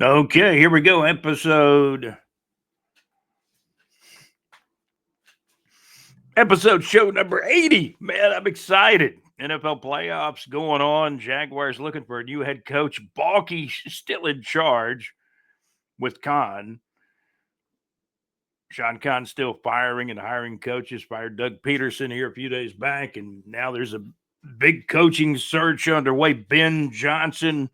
Okay, here we go. Episode show number 80. Man, I'm excited. NFL playoffs going on. Jaguars looking for a new head coach. Balky still in charge with Khan. Sean Khan still firing and hiring coaches. Fired Doug Peterson here a few days back, and now there's a big coaching search underway. Ben Johnson,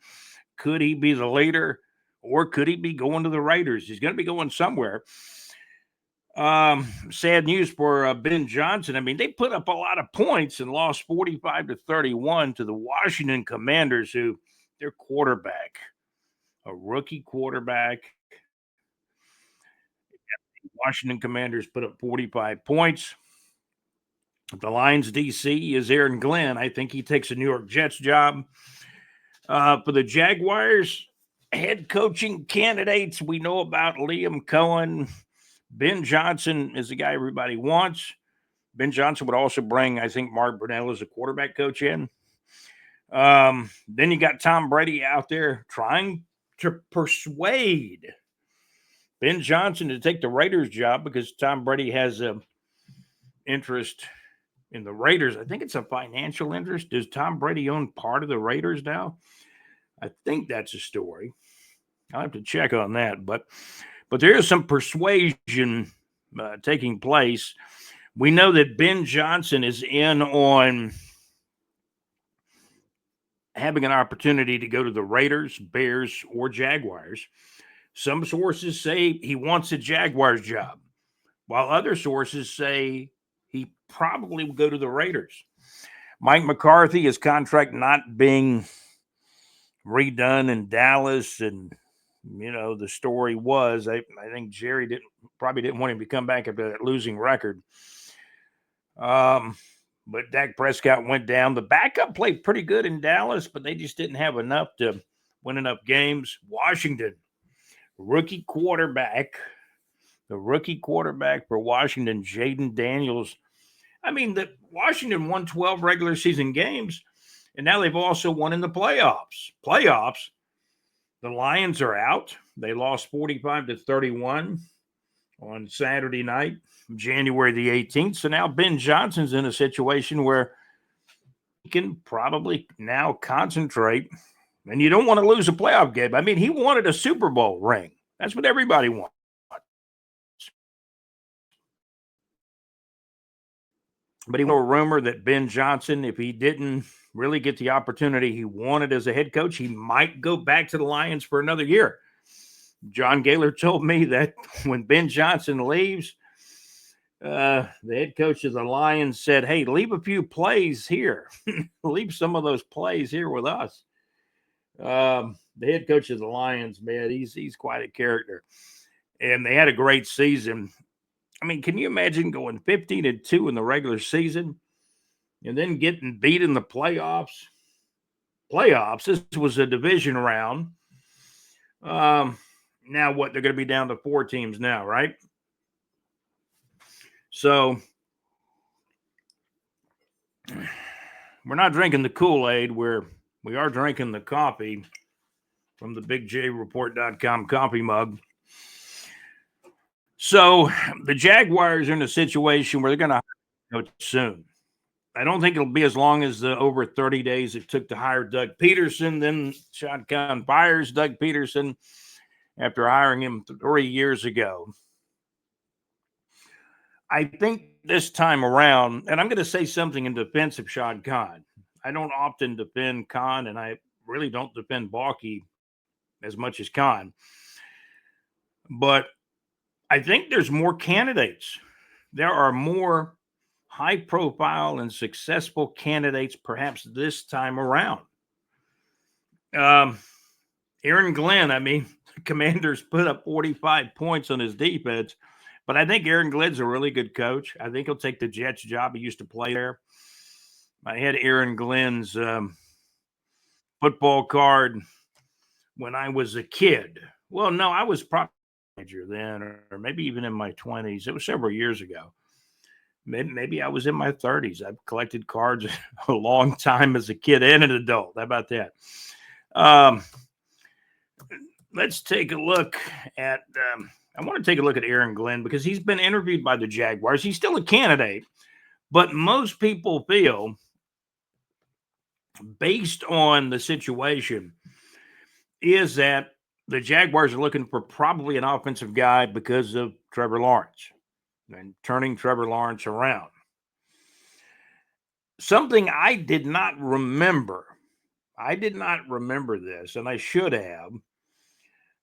could he be the leader, or could he be going to the Raiders? He's going to be going somewhere. Sad news for Ben Johnson. I mean, they put up a lot of points and lost 45-31 to the Washington Commanders, who their quarterback, a rookie quarterback. Washington Commanders put up 45 points. The Lions DC is Aaron Glenn. I think he takes a New York Jets job. For the Jaguars, head coaching candidates, we know about Liam Cohen. Ben Johnson is the guy everybody wants. Ben Johnson would also bring, I think, Mark Brunell as a quarterback coach in. Then you got Tom Brady out there trying to persuade Ben Johnson to take the Raiders job because Tom Brady has an interest in the Raiders. I think it's a financial interest. Does Tom Brady own part of the Raiders now? I think that's a story. I'll have to check on that. But there is some persuasion taking place. We know that Ben Johnson is in on having an opportunity to go to the Raiders, Bears, or Jaguars. Some sources say he wants a Jaguars job, while other sources say he probably will go to the Raiders. Mike McCarthy, his contract not being redone in Dallas, and the story was I think Jerry probably didn't want him to come back after that losing record. But Dak Prescott went down. The backup played pretty good in Dallas, but they just didn't have enough to win enough games. Washington, the rookie quarterback for Washington, Jaden Daniels. I mean, the Washington won 12 regular season games, and now they've also won in the playoffs. The Lions are out. They lost 45-31 on Saturday night, January the 18th. So now Ben Johnson's in a situation where he can probably now concentrate. And you don't want to lose a playoff game. I mean, he wanted a Super Bowl ring. That's what everybody wants. But he was a rumor that Ben Johnson, if he didn't really get the opportunity he wanted as a head coach, he might go back to the Lions for another year. John Gaylor told me that when Ben Johnson leaves, the head coach of the Lions said, hey, leave a few plays here. Leave some of those plays here with us. The head coach of the Lions, man, he's quite a character. And they had a great season. I mean, can you imagine going 15-2 in the regular season and then getting beat in the playoffs? This was a division round. Now what? They're going to be down to 4 teams now, right? So we're not drinking the Kool-Aid. We are drinking the coffee from the BigJReport.com coffee mug. So the Jaguars are in a situation where they're going to hire coach soon. I don't think it'll be as long as the over 30 days it took to hire Doug Peterson. Then Sean Khan fires Doug Peterson after hiring him 3 years ago. I think this time around, and I'm going to say something in defense of Sean Khan. I don't often defend Khan, and I really don't defend Balky as much as Khan. But I think there's more candidates. There are more high-profile and successful candidates perhaps this time around. Aaron Glenn, I mean, the Commanders put up 45 points on his defense, but I think Aaron Glenn's a really good coach. I think he'll take the Jets job. He used to play there. I had Aaron Glenn's football card when I was a kid. Well, no, I was probably a teenager then, or maybe even in my 20s. It was several years ago. Maybe I was in my 30s. I've collected cards a long time as a kid and an adult. How about that? let's take a look at. I want to take a look at Aaron Glenn because he's been interviewed by the Jaguars. He's still a candidate, but most people feel, based on the situation, is that the Jaguars are looking for probably an offensive guy because of Trevor Lawrence and turning Trevor Lawrence around. Something I did not remember. I did not remember this, and I should have.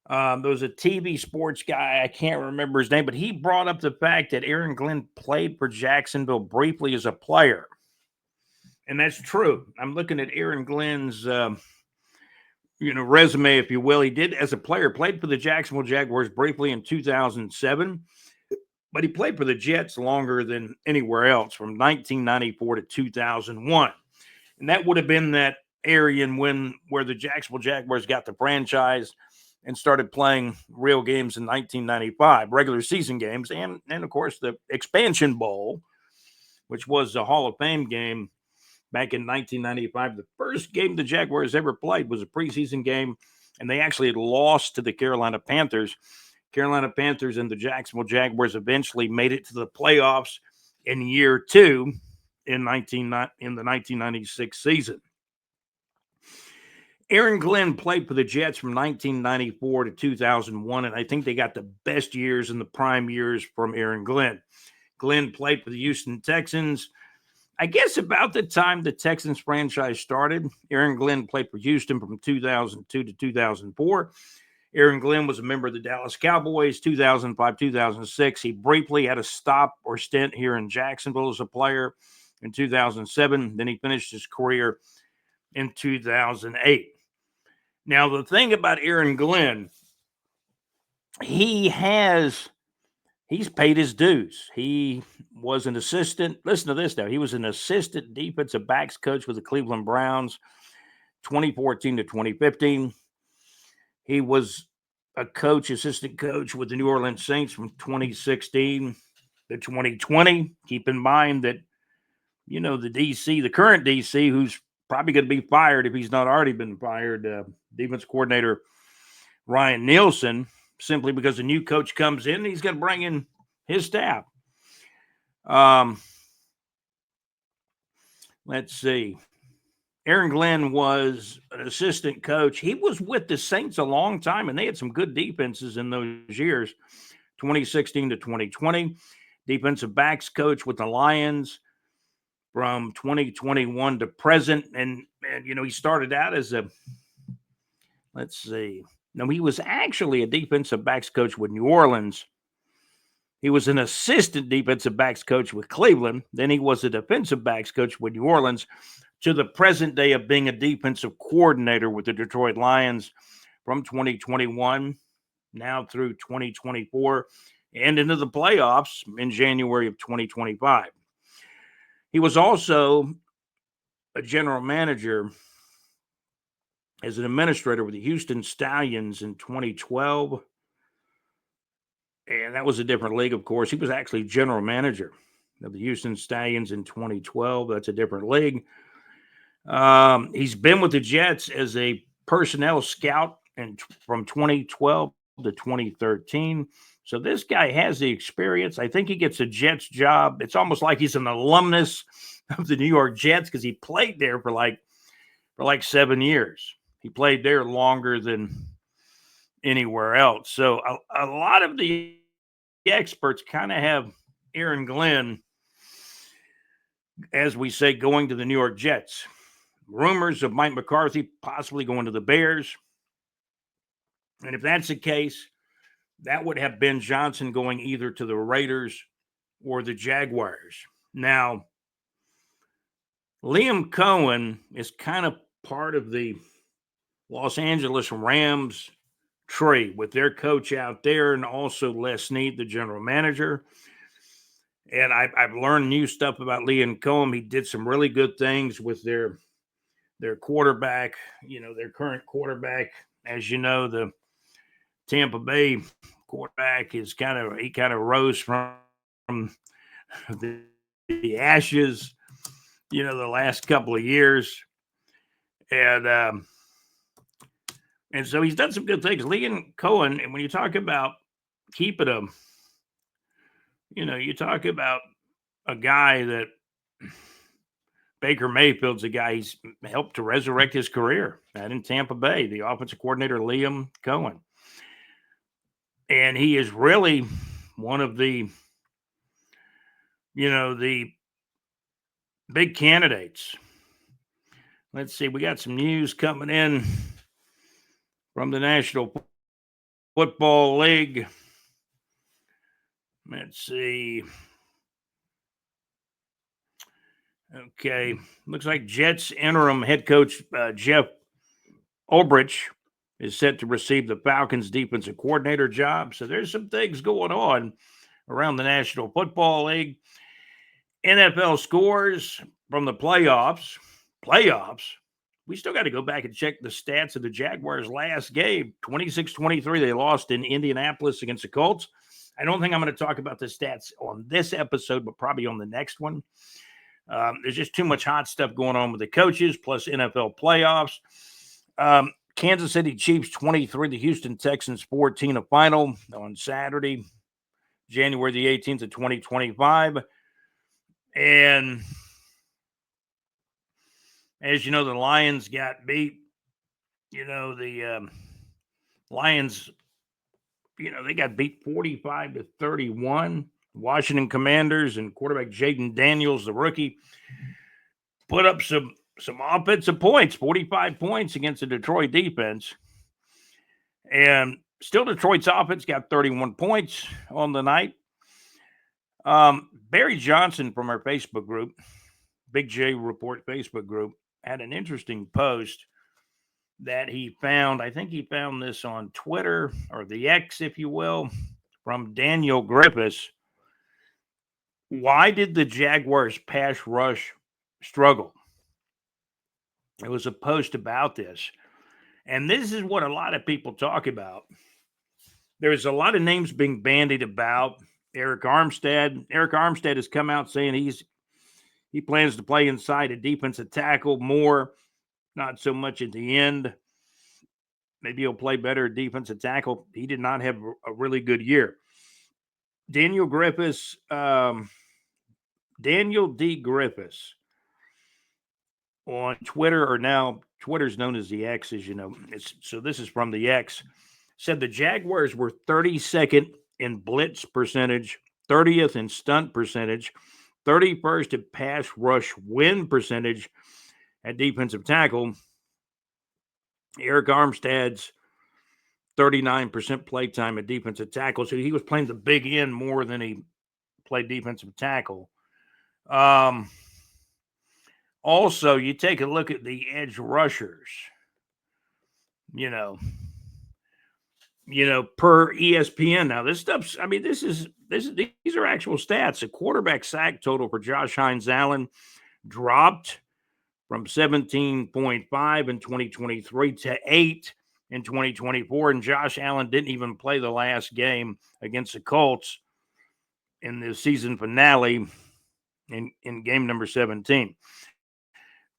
There was a TV sports guy, I can't remember his name, but he brought up the fact that Aaron Glenn played for Jacksonville briefly as a player. And that's true. I'm looking at Aaron Glenn's resume, if you will. He did, as a player, played for the Jacksonville Jaguars briefly in 2007, but he played for the Jets longer than anywhere else, from 1994 to 2001. And that would have been that area where the Jacksonville Jaguars got the franchise and started playing real games in 1995, regular season games, and of course the Expansion Bowl, which was a Hall of Fame game back in 1995. The first game the Jaguars ever played was a preseason game, and they actually lost to the Carolina Panthers. Carolina Panthers and the Jacksonville Jaguars eventually made it to the playoffs in year two in the 1996 season. Aaron Glenn played for the Jets from 1994 to 2001, and I think they got the best years and the prime years from Aaron Glenn. Glenn played for the Houston Texans. I guess about the time the Texans franchise started, Aaron Glenn played for Houston from 2002 to 2004. Aaron Glenn was a member of the Dallas Cowboys, 2005, 2006. He briefly had a stop or stint here in Jacksonville as a player in 2007. Then he finished his career in 2008. Now, the thing about Aaron Glenn, he's paid his dues. He was an assistant. Listen to this now. He was an assistant defensive backs coach with the Cleveland Browns, 2014 to 2015. He was a assistant coach with the New Orleans Saints from 2016 to 2020. Keep in mind that, the current DC, who's probably going to be fired if he's not already been fired, defense coordinator Ryan Nielsen, simply because a new coach comes in, he's going to bring in his staff. Let's see. Aaron Glenn was an assistant coach. He was with the Saints a long time, and they had some good defenses in those years, 2016 to 2020. Defensive backs coach with the Lions from 2021 to present. And he started out as he was actually a defensive backs coach with New Orleans. He was an assistant defensive backs coach with Cleveland. Then he was a defensive backs coach with New Orleans, to the present day of being a defensive coordinator with the Detroit Lions from 2021 now through 2024 and into the playoffs in January of 2025. He was also a general manager as an administrator with the Houston Stallions in 2012. And that was a different league, of course. He was actually general manager of the Houston Stallions in 2012. That's a different league. He's been with the Jets as a personnel scout from 2012 to 2013. So this guy has the experience. I think he gets a Jets job. It's almost like he's an alumnus of the New York Jets because he played there for like 7 years. He played there longer than anywhere else. So a lot of the experts kind of have Aaron Glenn, as we say, going to the New York Jets. Rumors of Mike McCarthy possibly going to the Bears. And if that's the case, that would have Ben Johnson going either to the Raiders or the Jaguars. Now, Liam Cohen is kind of part of the Los Angeles Rams tree with their coach out there, and also Les Snead, the general manager. And I've learned new stuff about Liam Cohen. He did some really good things with their quarterback, their current quarterback. As you know, the Tampa Bay quarterback he kind of rose from the ashes, the last couple of years. And And so he's done some good things. Liam Cohen, and when you talk about keeping him, you talk about a guy that Baker Mayfield's a guy he's helped to resurrect his career out in Tampa Bay, the offensive coordinator, Liam Cohen. And he is really one of the big candidates. Let's see, we got some news coming in from the National Football League. Let's see. Okay, looks like Jets interim head coach Jeff Ulbrich is set to receive the Falcons defensive coordinator job. So there's some things going on around the National Football League. NFL scores from the playoffs. We still got to go back and check the stats of the Jaguars' last game. 26-23, they lost in Indianapolis against the Colts. I don't think I'm going to talk about the stats on this episode, but probably on the next one. There's just too much hot stuff going on with the coaches, plus NFL playoffs. Kansas City Chiefs 23, the Houston Texans 14, a final on Saturday, January the 18th of 2025. And as you know, the Lions got beat. The Lions, they got beat 45-31. Washington Commanders and quarterback Jaden Daniels, the rookie, put up some offensive points, 45 points against the Detroit defense. And still Detroit's offense got 31 points on the night. Barry Johnson from our Facebook group, Big J Report Facebook group, had an interesting post that he found. I think he found this on Twitter, or the X, if you will, from Daniel Griffiths. Why did the Jaguars pass rush struggle? It was a post about this. And this is what a lot of people talk about. There's a lot of names being bandied about. Eric Armstead has come out saying he plans to play inside a defensive tackle more, not so much at the end. Maybe he'll play better at defensive tackle. He did not have a really good year. Daniel D. Griffiths on Twitter, or now Twitter's known as the X, as you know. So this is from the X. Said the Jaguars were 32nd in blitz percentage, 30th in stunt percentage, 31st in pass rush win percentage at defensive tackle. Eric Armstead's 39% play time at defensive tackle. So he was playing the big end more than he played defensive tackle. Also, you take a look at the edge rushers, per ESPN. Now, this stuff's, these are actual stats. The quarterback sack total for Josh Hines Allen dropped from 17.5 in 2023 to 8 in 2024. And Josh Allen didn't even play the last game against the Colts in the season finale in game number 17.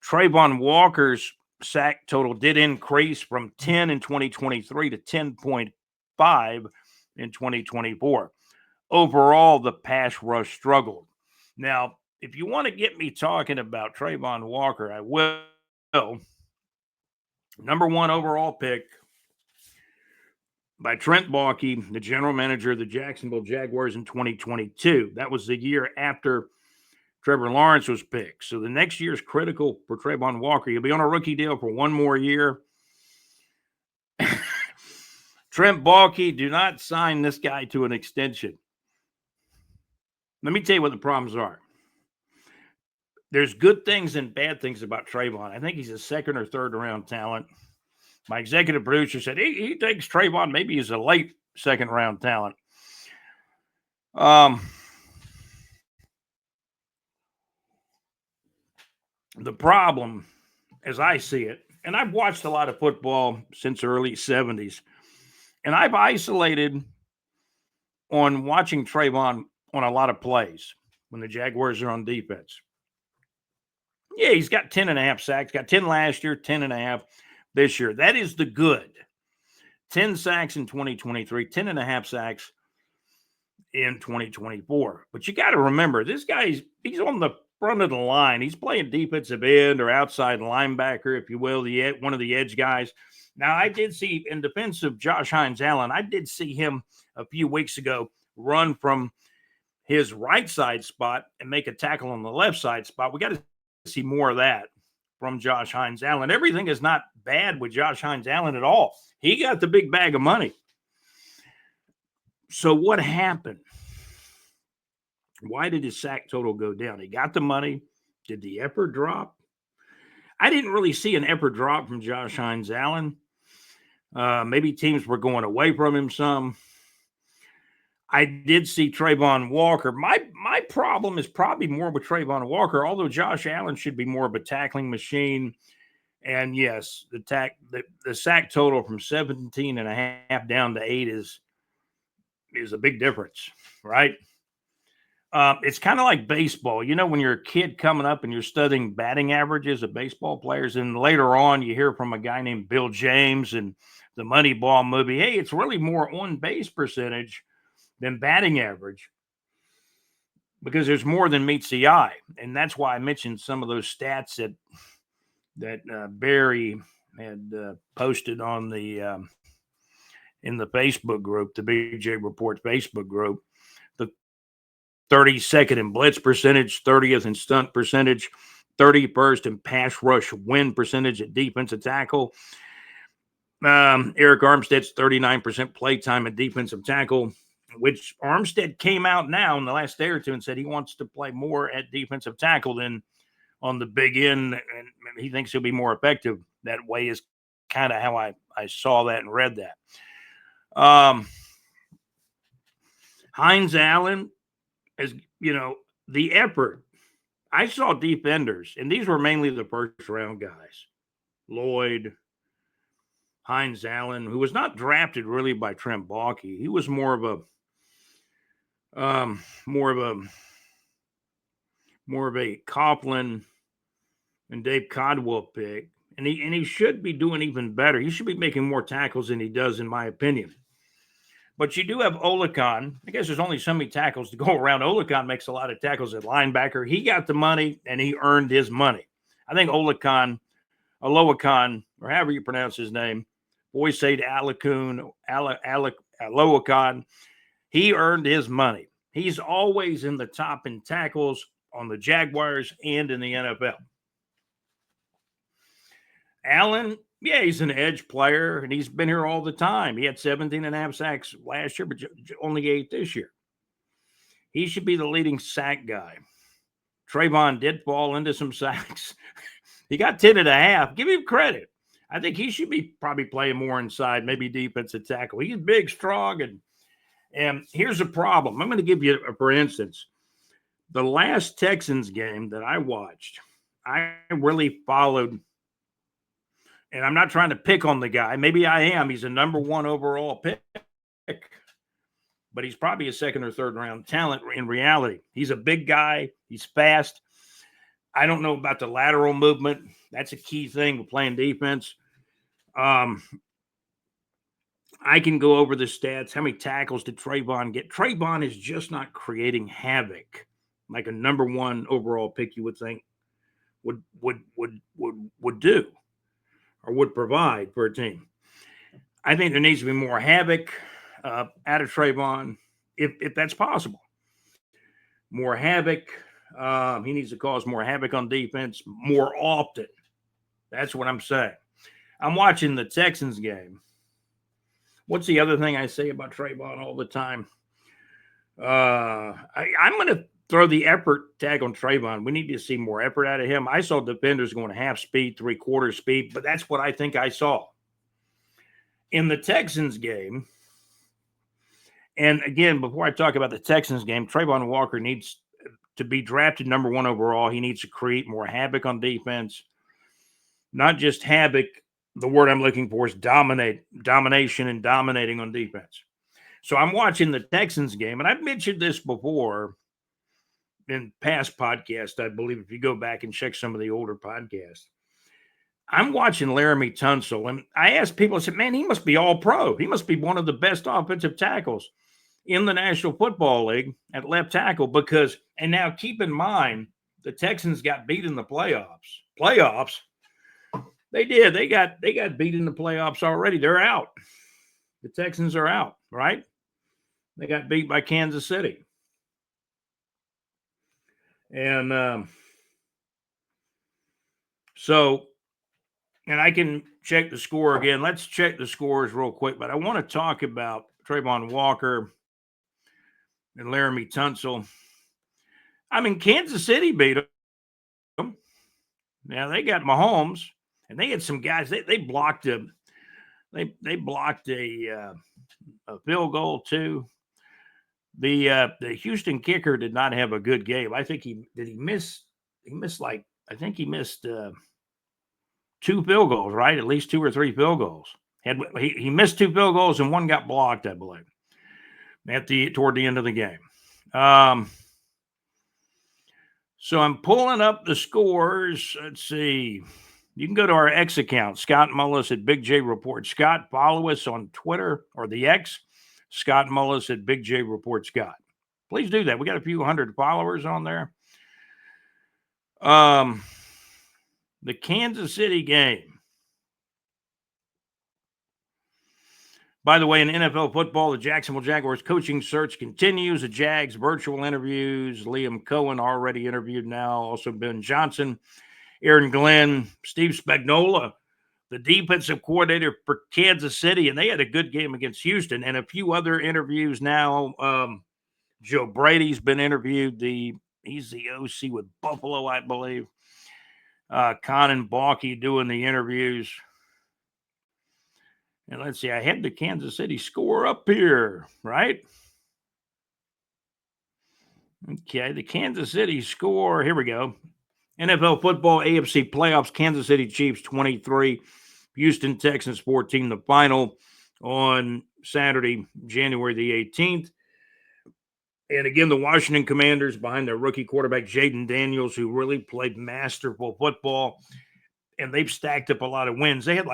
Trayvon Walker's sack total did increase from 10 in 2023 to 10.5 in 2024. Overall, the pass rush struggled. Now, if you want to get me talking about Trayvon Walker, I will. Number 1 overall pick by Trent Baalke, the general manager of the Jacksonville Jaguars in 2022. That was the year after Trevor Lawrence was picked. So the next year is critical for Trayvon Walker. He'll be on a rookie deal for one more year. Trent Baalke, do not sign this guy to an extension. Let me tell you what the problems are. There's good things and bad things about Trayvon. I think he's a second or third round talent. My executive producer said he thinks Trayvon maybe is a late second round talent. The problem, as I see it, and I've watched a lot of football since the early 70s, and I've isolated on watching Trayvon on a lot of plays when the Jaguars are on defense. Yeah, he's got 10.5 sacks, got 10 last year, 10.5 this year. That is the good. 10 sacks in 2023, 10 and a half sacks in 2024. But you got to remember, this guy's he's on the front of the line. He's playing defensive end or outside linebacker, if you will, one of the edge guys. Now, I did see in defense of Josh Hines Allen, I did see him a few weeks ago run from his right side spot and make a tackle on the left side spot. We got to see more of that from Josh Hines Allen. Everything is not bad with Josh Hines Allen at all. He got the big bag of money. So what happened? Why did his sack total go down? He got the money. Did the effort drop? I didn't really see an effort drop from Josh Hines Allen. Maybe teams were going away from him some. I did see Trayvon Walker. My problem is probably more with Trayvon Walker, although Josh Allen should be more of a tackling machine. And yes, the sack total from 17 and a half down to 8 is a big difference, right? It's kind of like baseball. You know, when you're a kid coming up and you're studying batting averages of baseball players, and later on you hear from a guy named Bill James and the Moneyball movie, hey, it's really more on base percentage than batting average because there's more than meets the eye. And that's why I mentioned some of those stats that Barry had posted on the in the Facebook group, the BJ Report Facebook group. The 32nd in blitz percentage, 30th in stunt percentage, 31st in pass rush win percentage at defensive tackle. Eric Armstead's 39% play time at defensive tackle, which Armstead came out now in the last day or two and said he wants to play more at defensive tackle than on the big end, and he thinks he'll be more effective that way is kind of how I saw that and read that. Hines Allen, as you know, the effort. I saw defenders, and these were mainly the first round guys. Lloyd, Hines Allen, who was not drafted really by Trent Baalke. He was more of a Coughlin and Dave Codwell pick. And he should be doing even better. He should be making more tackles than he does, in my opinion. But you do have Olakon. I guess there's only so many tackles to go around. Olakon makes a lot of tackles at linebacker. He got the money, and he earned his money. I think Olakon, or however you pronounce his name, Boysaid Aloakon, he earned his money. He's always in the top in tackles on the Jaguars and in the NFL. Allen, yeah, he's an edge player, and he's been here all the time. He had 17 and a half sacks last year, but only 8 this year. He should be the leading sack guy. Trayvon did fall into some sacks. He got 10 and a half. Give him credit. I think he should be probably playing more inside, maybe defensive tackle. He's big, strong, and here's a problem. I'm going to give you, for instance, the last Texans game that I watched, I really followed. And I'm not trying to pick on the guy. Maybe I am. He's a number 1 overall pick, but he's probably a second or third round talent in reality. He's a big guy. He's fast. I don't know about the lateral movement. That's a key thing with playing defense. I can go over the stats. How many tackles did Trayvon get? Trayvon is just not creating havoc like a number 1 overall pick you would think would do. Or would provide for a team. I think there needs to be more havoc out of Trayvon, if that's possible. More havoc. He needs to cause more havoc on defense more often. That's what I'm saying. I'm watching the Texans game. What's the other thing I say about Trayvon all the time? I'm going to throw the effort tag on Trayvon. We need to see more effort out of him. I saw defenders going half speed, 3/4 speed, but that's what I think I saw. In the Texans game, and again, before I talk about the Texans game, Trayvon Walker needs to be drafted number 1 overall. He needs to create more havoc on defense. Not just havoc. The word I'm looking for is domination and dominating on defense. So I'm watching the Texans game, and I've mentioned this before in past podcasts, I believe, if you go back and check some of the older podcasts. I'm watching Laramie Tunsil, and I asked people, I said, man, he must be all pro. He must be one of the best offensive tackles in the National Football League at left tackle because, and now keep in mind, the Texans got beat in the playoffs. Playoffs? They did. They got beat in the playoffs already. They're out. The Texans are out, right? They got beat by Kansas City. And so, and I can check the score again. Let's check the scores real quick, but I want to talk about Trayvon Walker and Laramie Tunsil. I mean, Kansas City beat them. Now they got Mahomes, and they had some guys. They blocked a they blocked a field goal too. The Houston kicker did not have a good game. I think he missed like I think he missed 2 field goals, right? At least 2 or 3 field goals. He missed 2 field goals and one got blocked, I believe, toward the end of the game. So I'm pulling up the scores. Let's see. You can go to our X account, Scott Mullis at Big J Report Scott. Follow us on Twitter or the X, Scott Mullis at Big J Report Scott. Please do that. We got a few hundred followers on there. The Kansas City game. By the way, in NFL football, the Jacksonville Jaguars coaching search continues. The Jags virtual interviews. Liam Cohen already interviewed now. Also Ben Johnson, Aaron Glenn, Steve Spagnuolo, the defensive coordinator for Kansas City, and they had a good game against Houston. And a few other interviews now. Joe Brady's been interviewed. He's the OC with Buffalo, I believe. Conan Balky doing the interviews. And let's see, I had the Kansas City score up here, right? Okay, the Kansas City score. Here we go. NFL football, AFC playoffs, Kansas City Chiefs 23, Houston Texans 14, the final on Saturday, January the 18th. And again, the Washington Commanders behind their rookie quarterback, Jaden Daniels, who really played masterful football. And they've stacked up a lot of wins. They had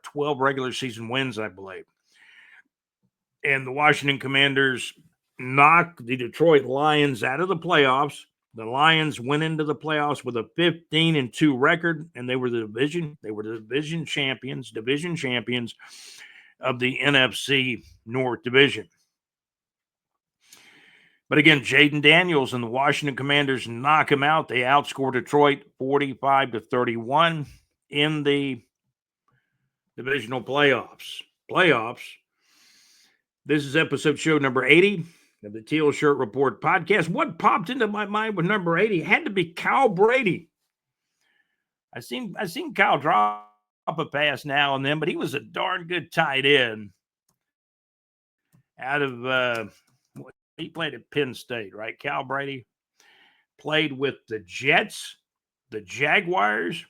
12 regular season wins, I believe. And the Washington Commanders knocked the Detroit Lions out of the playoffs. The Lions went into the playoffs with a 15-2 record, and they were the division champions of the NFC North Division. But again, Jaden Daniels and the Washington Commanders knock him out. They outscored Detroit 45-31 in the divisional playoffs. This is episode show number 80 of the Teal Shirt Report podcast. What popped into my mind with number 80 had to be Kyle Brady. I seen Kyle drop a pass now and then, but he was a darn good tight end out of he played at Penn State, right? Kyle Brady played with the Jets, the Jaguars.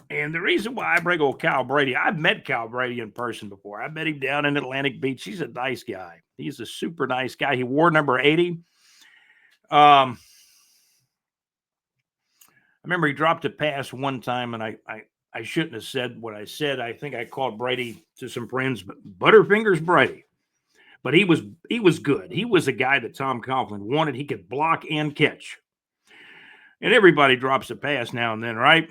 And the reason why I bring old Kyle Brady, I've met Kyle Brady in person before. I met him down in Atlantic Beach. He's a nice guy. He's a super nice guy. He wore number 80. I remember he dropped a pass one time, and I shouldn't have said what I said. I think I called Brady to some friends, but Butterfingers Brady. But he was good. He was a guy that Tom Coughlin wanted. He could block and catch. And everybody drops a pass now and then, right?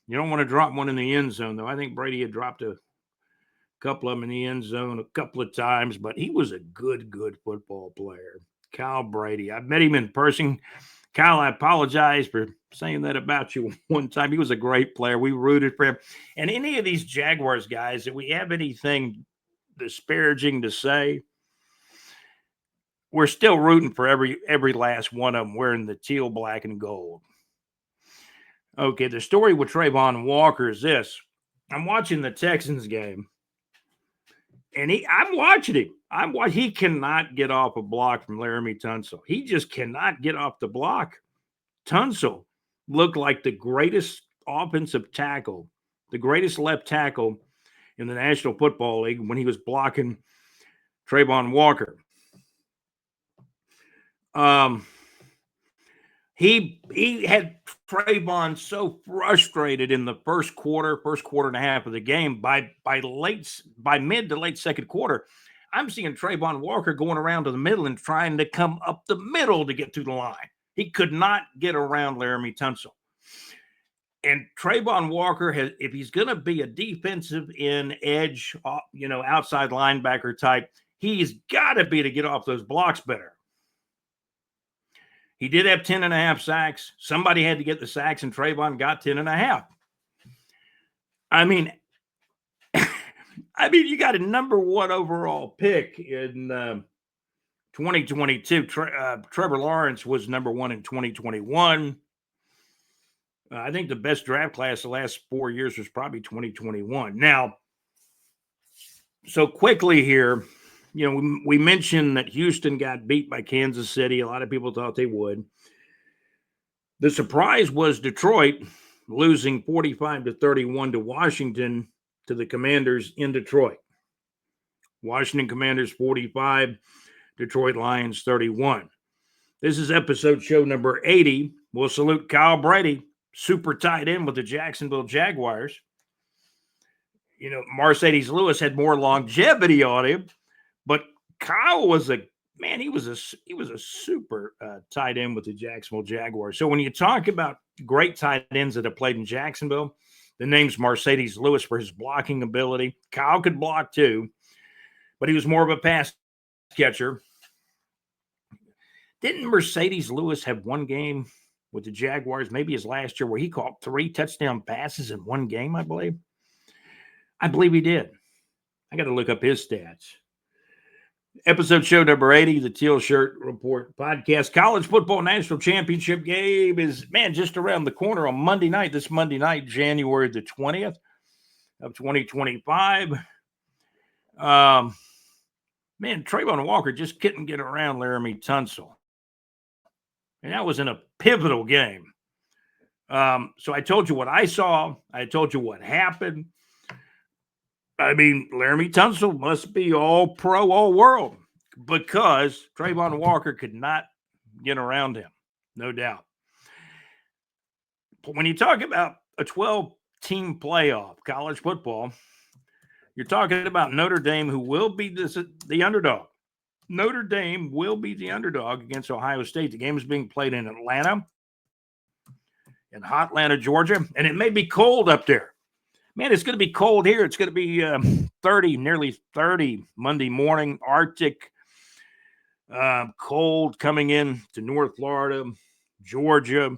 You don't want to drop one in the end zone, though. I think Brady had dropped a couple of them in the end zone a couple of times, but he was a good football player. Kyle Brady. I've met him in person. Kyle, I apologize for saying that about you one time. He was a great player. We rooted for him. And any of these Jaguars guys, if we have anything disparaging to say, we're still rooting for every last one of them wearing the teal, black, and gold. Okay, the story with Trayvon Walker is this. I'm watching the Texans game, and I'm watching him. He cannot get off a block from Laramie Tunsil. He just cannot get off the block. Tunsil looked like the greatest offensive tackle, the greatest left tackle in the National Football League when he was blocking Trayvon Walker. He had Trayvon so frustrated in the first quarter and a half of the game. By mid to late second quarter, I'm seeing Trayvon Walker going around to the middle and trying to come up the middle to get through the line. He could not get around Laramie Tunsil. And Trayvon Walker has, if he's going to be a defensive end edge, outside linebacker type, he's got to be to get off those blocks better. He did have 10 and a half sacks. Somebody had to get the sacks, and Trayvon got 10 and a half. I mean, you got a number one overall pick in 2022. Trevor Lawrence was number one in 2021. I think the best draft class the last 4 years was probably 2021. Now, so quickly here, we mentioned that Houston got beat by Kansas City. A lot of people thought they would. The surprise was Detroit losing 45-31 to Washington, to the Commanders in Detroit. Washington Commanders 45, Detroit Lions 31. This is episode show number 80. We'll salute Kyle Brady, super tight end with the Jacksonville Jaguars. Mercedes Lewis had more longevity on him, but Kyle was a super tight end with the Jacksonville Jaguars. So when you talk about great tight ends that have played in Jacksonville, the name's Mercedes Lewis for his blocking ability. Kyle could block too, but he was more of a pass catcher. Didn't Mercedes Lewis have one game with the Jaguars, maybe his last year, where he caught 3 touchdown passes in one game, I believe? I believe he did. I got to look up his stats. Episode show number 80, the Teal Shirt Report podcast. College football national championship game is, just around the corner on Monday night. This Monday night, January the 20th of 2025. Trayvon Walker just couldn't get around Laramie Tunsil. And that was in a pivotal game. So I told you what I saw. I told you what happened. Laramie Tunsil must be all pro, all world, because Trayvon Walker could not get around him, no doubt. But when you talk about a 12-team playoff, college football, you're talking about Notre Dame, who will be the underdog. Notre Dame will be the underdog against Ohio State. The game is being played in Atlanta, in hot Atlanta, Georgia, and it may be cold up there. It's going to be cold here. It's going to be 30, nearly 30 Monday morning, Arctic, cold coming in to North Florida, Georgia,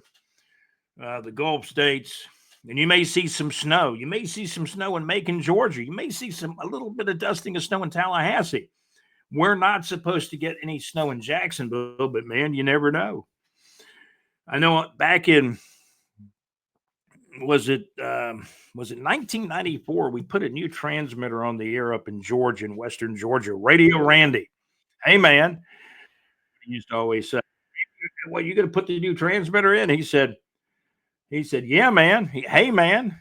the Gulf states. And you may see some snow. You may see some snow in Macon, Georgia. You may see a little bit of dusting of snow in Tallahassee. We're not supposed to get any snow in Jacksonville, but you never know. I know back in, was it 1994? We put a new transmitter on the air up in Georgia, in Western Georgia. Radio Randy. Hey, man. He used to always say, well, you going to put the new transmitter in? He said, yeah, man. Hey, man.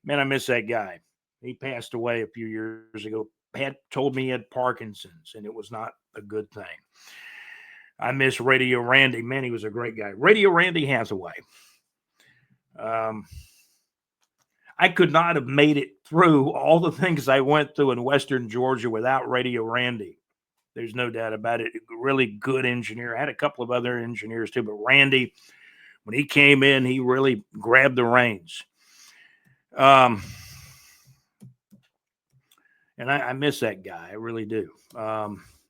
I miss that guy. He passed away a few years ago. Told me he had Parkinson's, and it was not a good thing. I miss Radio Randy. Man, he was a great guy. Radio Randy Hathaway. I could not have made it through all the things I went through in Western Georgia without Radio Randy. There's no doubt about it. Really good engineer. I had a couple of other engineers too, but Randy, when he came in, he really grabbed the reins. And I miss that guy. I really do.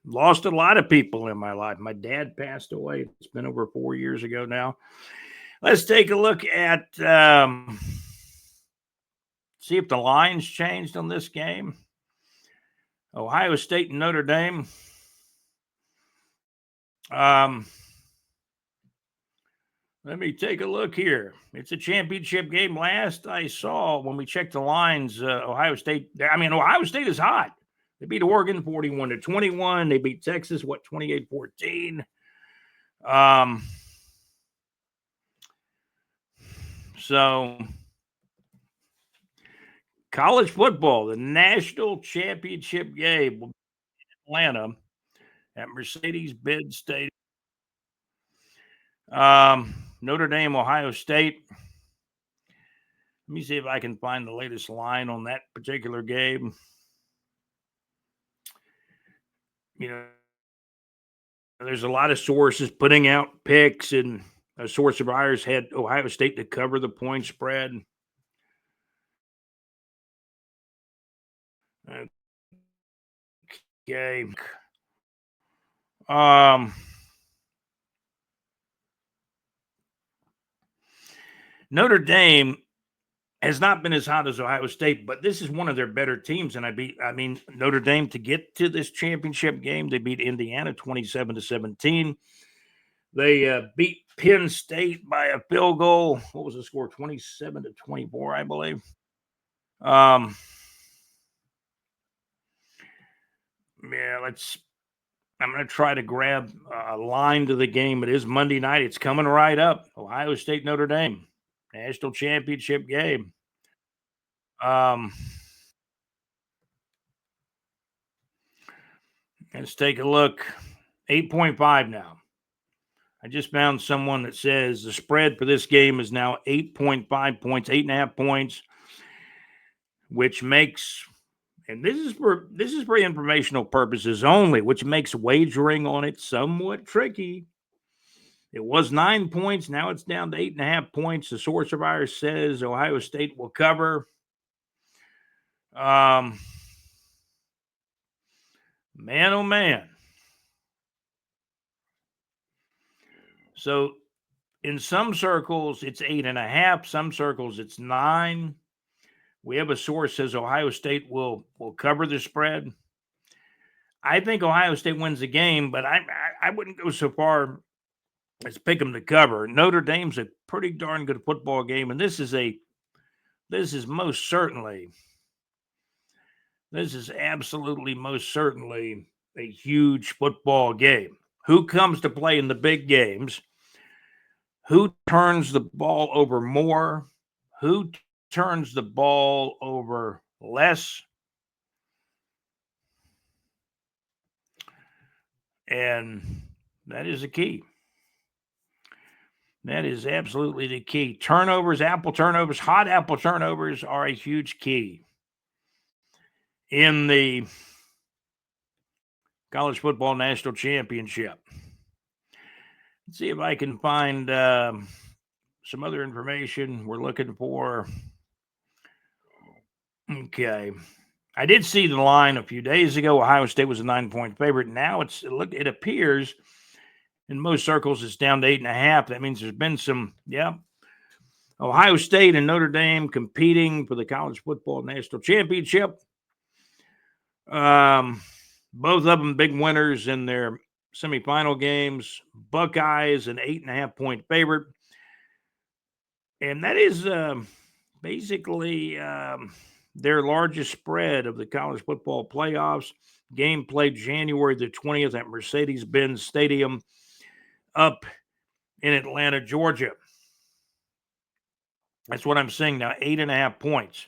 Lost a lot of people in my life. My dad passed away. It's been over 4 years ago now. Let's take a look at, see if the lines changed on this game. Ohio State and Notre Dame. Let me take a look here. It's a championship game. Last I saw, when we checked the lines, Ohio State is hot. They beat Oregon 41-21. They beat Texas, 28-14. So college football, the national championship game will be in Atlanta at Mercedes-Benz Stadium. Notre Dame, Ohio State. Let me see if I can find the latest line on that particular game. You know, there's a lot of sources putting out picks, and a source of ours had Ohio State to cover the point spread. Okay. Notre Dame has not been as hot as Ohio State, but this is one of their better teams. And I mean, Notre Dame to get to this championship game, they beat Indiana 27-17. They beat Penn State by a field goal. What was the score? 27-24, I believe. Yeah, I'm going to try to grab a line to the game. It is Monday night. It's coming right up. Ohio State, Notre Dame, national championship game. Let's take a look. 8.5 now. I just found someone that says the spread for this game is now 8.5 points, 8.5 points, which makes, and this is for informational purposes only, which makes wagering on it somewhat tricky. It was 9 points. Now it's down to 8.5 points. The source of ours says Ohio State will cover. Man, oh man. So in some circles, it's 8.5. Some circles, it's 9. We have a source says Ohio State will cover the spread. I think Ohio State wins the game, but I wouldn't go so far as pick them to cover. Notre Dame's a pretty darn good football game, and this is absolutely most certainly a huge football game. Who comes to play in the big games? Who turns the ball over more? Who turns the ball over less? And that is the key. That is absolutely the key. Turnovers, apple turnovers, hot apple turnovers are a huge key in the college football national championship. Let's see if I can find some other information we're looking for. Okay. I did see the line a few days ago. Ohio State was a 9-point favorite. Now it appears in most circles it's down to 8.5. That means there's been some, Ohio State and Notre Dame competing for the college football national championship. Both of them big winners in their semifinal games. Buckeyes an 8.5-point favorite. And that is basically their largest spread of the college football playoffs. Game played January the 20th at Mercedes-Benz Stadium up in Atlanta, Georgia. That's what I'm seeing now, 8.5 points.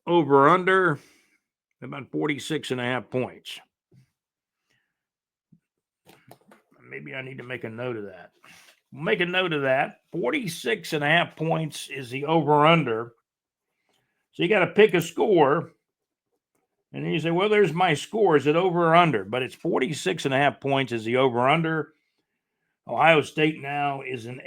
Over under about 46.5 points. Maybe I need to make a note of that. Make a note of that. 46.5 points is the over under. So you got to pick a score. And then you say, well, there's my score. Is it over or under? But it's 46.5 points is the over under. Ohio State now is an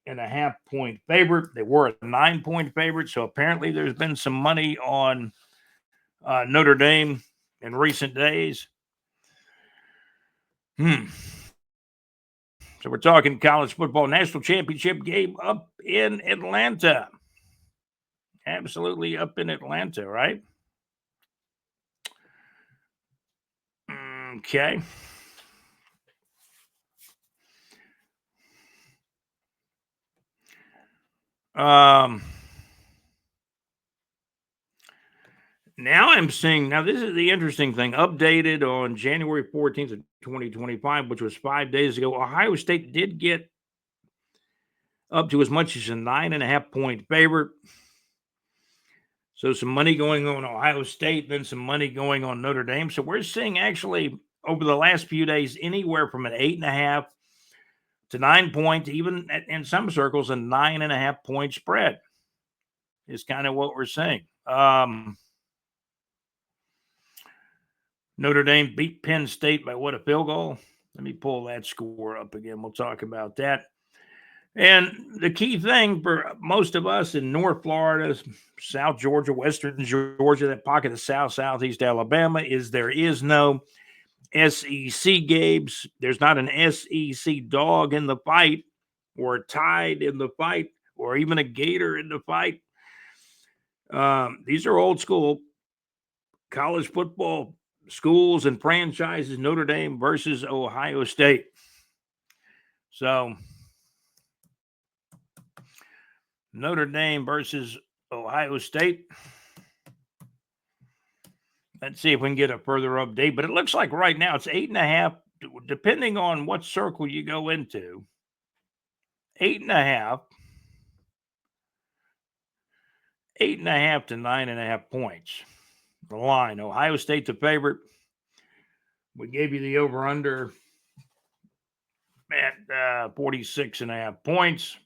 8.5-point favorite. They were a 9-point favorite. So apparently there's been some money on Notre Dame in recent days. So we're talking college football national championship game up in Atlanta. Absolutely up in Atlanta, right? Okay. Now I'm seeing, this is the interesting thing, updated on January 14th of 2025, which was 5 days ago. Ohio State did get up to as much as a 9.5-point favorite. So some money going on Ohio State, then some money going on Notre Dame. So we're seeing actually over the last few days anywhere from an 8.5 to 9 points, even in some circles, a 9.5-point spread is kind of what we're seeing. Notre Dame beat Penn State by what, a field goal? Let me pull that score up again. We'll talk about that. And the key thing for most of us in North Florida, South Georgia, Western Georgia, that pocket of South, Southeast Alabama, is there is no SEC games. There's not an SEC dog in the fight, or a Tide in the fight, or even a Gator in the fight. These are old school college football schools and franchises, Notre Dame versus Ohio State. So Notre Dame versus Ohio State. Let's see if we can get a further update. But it looks like right now it's 8.5, depending on what circle you go into. 8.5. 8.5 to 9.5 points. The line. Ohio State the favorite. We gave you the over-under at 46.5 points.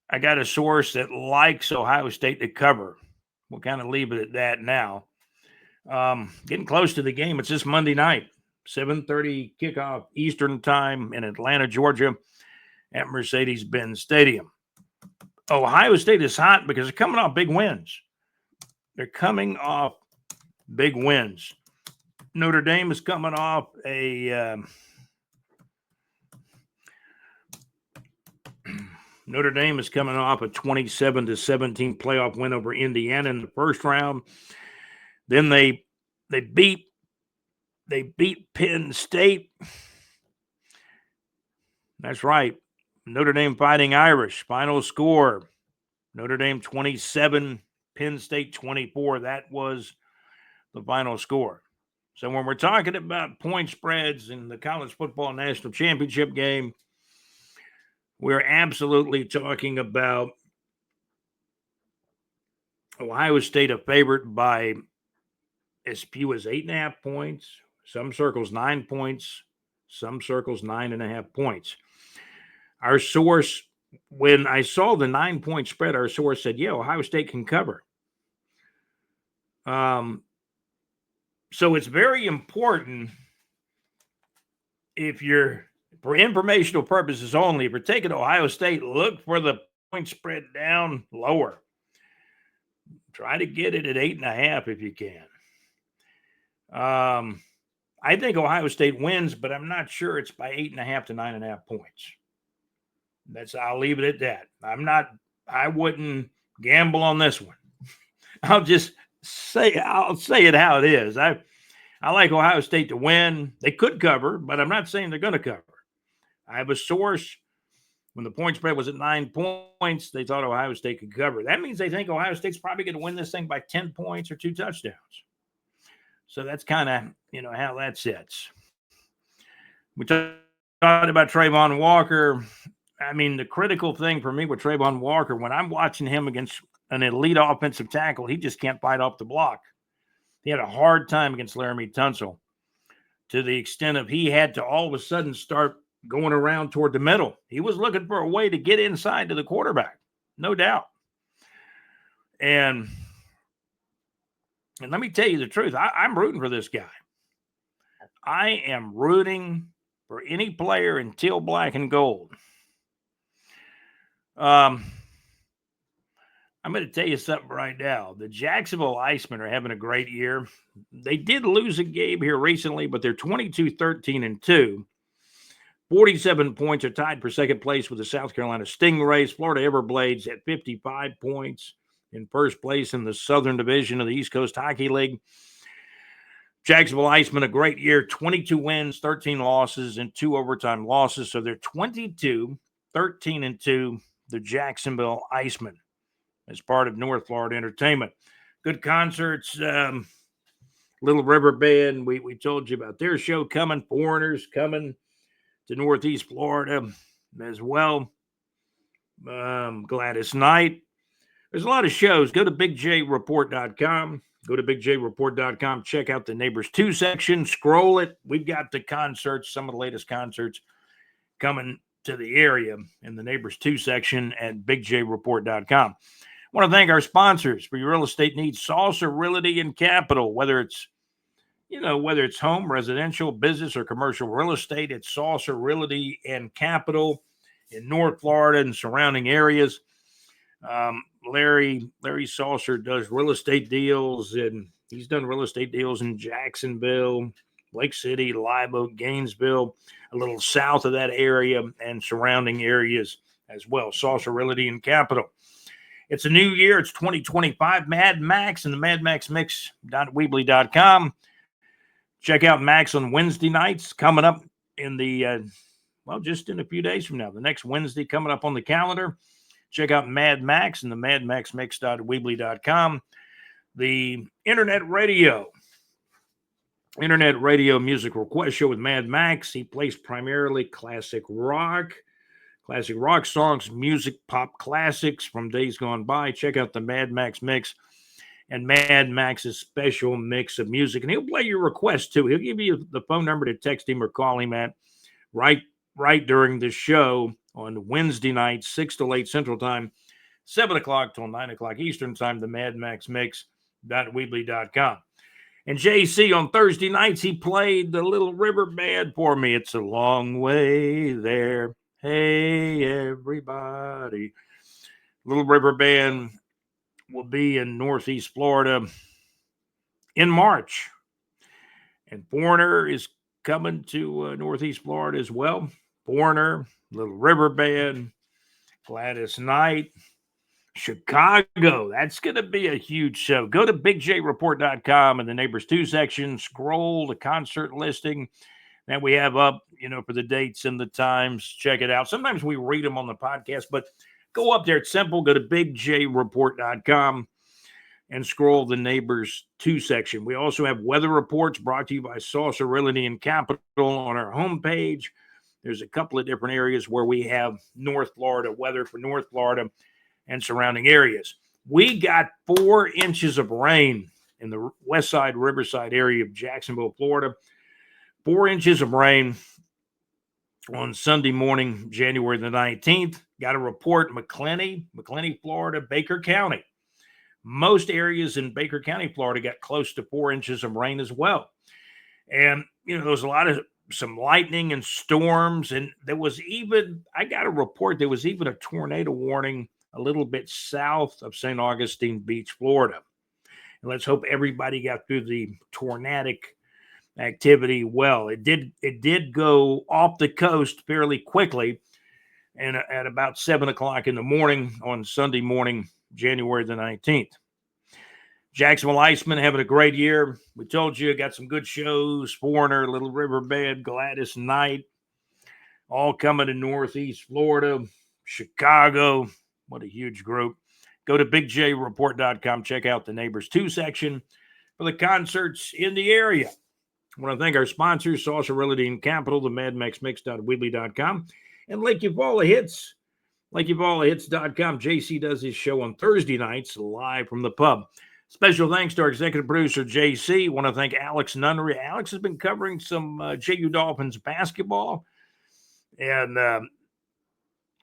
I got a source that likes Ohio State to cover. We'll kind of leave it at that now. Getting close to the game. It's this Monday night, 7:30 kickoff Eastern time in Atlanta, Georgia, at Mercedes-Benz Stadium. Ohio State is hot because they're coming off big wins. They're coming off big wins. Notre Dame is coming off a Notre Dame is coming off a 27-17 playoff win over Indiana in the first round. Then they beat Penn State. That's right. Notre Dame Fighting Irish. Final score, Notre Dame 27, Penn State 24. That was the final score. So when we're talking about point spreads in the college football national championship game, we're absolutely talking about Ohio State a favorite by as few as 8.5 points, some circles 9 points, some circles 9.5 points. Our source, when I saw the 9-point spread, our source said, yeah, Ohio State can cover. So it's very important, if you're, for informational purposes only, if you're taking Ohio State, look for the point spread down lower. Try to get it at 8.5 if you can. I think Ohio State wins, but I'm not sure it's by 8.5 to 9.5 points. I'll leave it at that. I wouldn't gamble on this one. I'll say it how it is. I like Ohio State to win. They could cover, but I'm not saying they're going to cover. I have a source. When the point spread was at 9 points, they thought Ohio State could cover. That means they think Ohio State's probably going to win this thing by 10 points or 2 touchdowns. So that's kind of, how that sits. We talked about Trayvon Walker. I mean, the critical thing for me with Trayvon Walker, when I'm watching him against an elite offensive tackle, he just can't fight off the block. He had a hard time against Laramie Tunsil, to the extent of he had to all of a sudden start going around toward the middle. He was looking for a way to get inside to the quarterback, no doubt. And let me tell you the truth, I'm rooting for this guy. I am rooting for any player in teal, black, and gold. I'm going to tell you something right now. The Jacksonville Icemen are having a great year. They did lose a game here recently, but they're 22-13-2. 47 points, are tied for second place with the South Carolina Stingrays. Florida Everblades at 55 points in first place in the Southern Division of the East Coast Hockey League. Jacksonville Icemen, a great year, 22 wins, 13 losses, and 2 overtime losses. So they're 22-13-2, the Jacksonville Icemen, as part of North Florida Entertainment. Good concerts. Little River Band, we told you about their show coming. Foreigners coming to Northeast Florida as well. Gladys Knight. There's a lot of shows. Go to bigjreport.com. Go to bigjreport.com. Check out the Neighbors 2 section. Scroll it. We've got the concerts, some of the latest concerts coming to the area in the Neighbors 2 section at bigjreport.com. I want to thank our sponsors for your real estate needs. Salsa Realty and Capital, whether it's home, residential, business, or commercial real estate, it's Salsa Realty and Capital in North Florida and surrounding areas. Larry Salser does real estate deals, and he's done real estate deals in Jacksonville, Lake City, Live Oak, Gainesville, a little south of that area and surrounding areas as well. Salsa Realty and Capital. It's a new year. It's 2025. Mad Max and the madmaxmix.weebly.com. Check out Max on Wednesday nights coming up in the, just in a few days from now. The next Wednesday coming up on the calendar. Check out Mad Max and the madmaxmix.weebly.com. The internet radio music request show with Mad Max. He plays primarily classic rock songs, music, pop classics from days gone by. Check out the Mad Max Mix and Mad Max's special mix of music. And he'll play your request too. He'll give you the phone number to text him or call him at right during the show on Wednesday night, 6 to 8 Central Time, 7 o'clock till 9 o'clock Eastern Time, the Mad Max Mix.weebly.com. And JC on Thursday nights, he played the Little River Band for me. It's a long way there. Hey, everybody. Little River Band will be in Northeast Florida in March. And Foreigner is coming to Northeast Florida as well. Foreigner, Little River Band, Gladys Knight, Chicago. That's going to be a huge show. Go to bigjreport.com in the Neighbors 2 section. Scroll the concert listing that we have up, for the dates and the times. Check it out. Sometimes we read them on the podcast, but go up there. It's simple. Go to bigjreport.com and scroll the Neighbors 2 section. We also have weather reports brought to you by Salsa Realty and Capital on our homepage. There's a couple of different areas where we have North Florida weather for North Florida and surrounding areas. We got 4 inches of rain in the west side, Riverside area of Jacksonville, Florida. 4 inches of rain on Sunday morning, January the 19th. Got a report, McClenny, Florida, Baker County. Most areas in Baker County, Florida got close to 4 inches of rain as well. And, there was some lightning and storms. And there was I got a report, there was even a tornado warning a little bit south of St. Augustine Beach, Florida. And let's hope everybody got through the tornadic activity well. It did go off the coast fairly quickly, and at about 7 o'clock in the morning on Sunday morning, January the 19th. Jacksonville Icemen having a great year. We told you, got some good shows. Foreigner, Little River Band, Gladys Knight, all coming to Northeast Florida, Chicago. What a huge group. Go to bigjreport.com. Check out the Neighbors 2 section for the concerts in the area. I want to thank our sponsors, Salsa Realty and Capital, the madmaxmix.weebly.com, and Lake Uvalde Hits, LakeUvaldeHits.com. JC does his show on Thursday nights live from the pub. Special thanks to our executive producer, JC. I want to thank Alex Nunnery. Alex has been covering some JU Dolphins basketball. And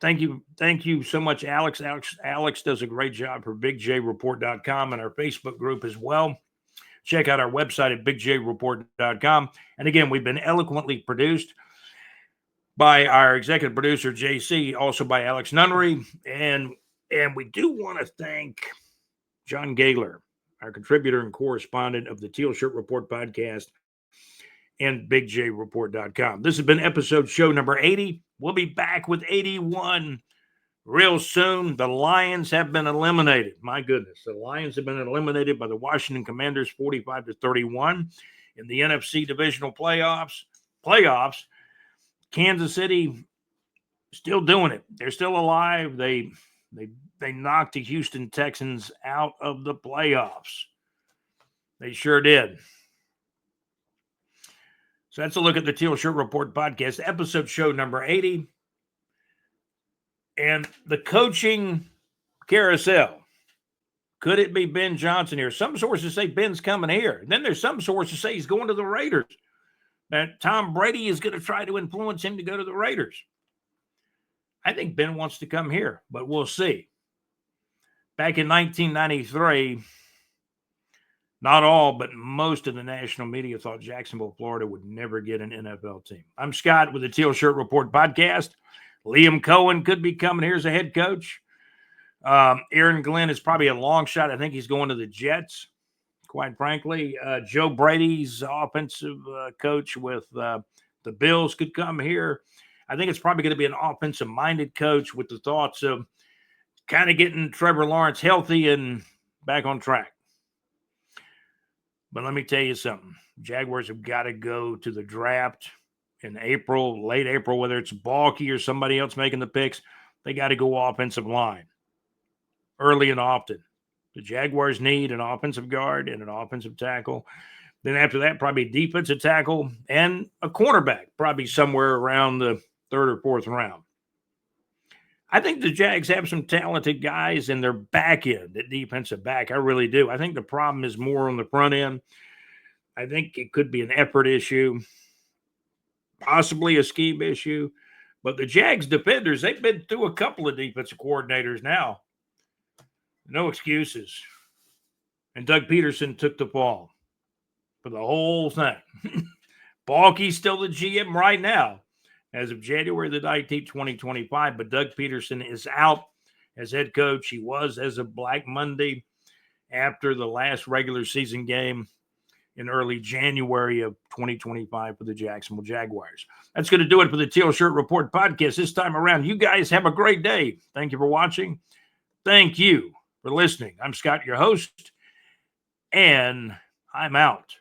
thank you so much, Alex. Alex does a great job for bigjreport.com and our Facebook group as well. Check out our website at bigjreport.com. And again, we've been eloquently produced by our executive producer, JC, also by Alex Nunnery. And we do want to thank John Gaylor, our contributor and correspondent of the Teal Shirt Report podcast and bigjreport.com. This has been episode show number 80. We'll be back with 81 real soon. The Lions have been eliminated. My goodness. The Lions have been eliminated by the Washington Commanders 45-31 in the NFC divisional playoffs. Kansas City still doing it. They're still alive. They knocked the Houston Texans out of the playoffs. They sure did. So that's a look at the Teal Shirt Report podcast, episode show number 80. And the coaching carousel. Could it be Ben Johnson here? Some sources say Ben's coming here. And then there's some sources say he's going to the Raiders. That Tom Brady is going to try to influence him to go to the Raiders. I think Ben wants to come here, but we'll see. Back in 1993, not all, but most of the national media thought Jacksonville, Florida would never get an NFL team. I'm Scott with the Teal Shirt Report podcast. Liam Cohen could be coming here as a head coach. Aaron Glenn is probably a long shot. I think he's going to the Jets, quite frankly. Joe Brady's offensive coach with the Bills could come here. I think it's probably going to be an offensive-minded coach with the thoughts of kind of getting Trevor Lawrence healthy and back on track. But let me tell you something. Jaguars have got to go to the draft in April, late April, whether it's Balky or somebody else making the picks. They got to go offensive line early and often. The Jaguars need an offensive guard and an offensive tackle. Then after that, probably defensive tackle and a cornerback, probably somewhere around the third or fourth round. I think the Jags have some talented guys in their back end at defensive back. I really do. I think the problem is more on the front end. I think it could be an effort issue, possibly a scheme issue. But the Jags defenders, they've been through a couple of defensive coordinators now. No excuses. And Doug Peterson took the fall for the whole thing. Balky's still the GM right now as of January the 19th, 2025. But Doug Peterson is out as head coach. He was as of Black Monday after the last regular season game in early January of 2025 for the Jacksonville Jaguars. That's going to do it for the Teal Shirt Report podcast this time around. You guys have a great day. Thank you for watching. Thank you for listening. I'm Scott, your host, and I'm out.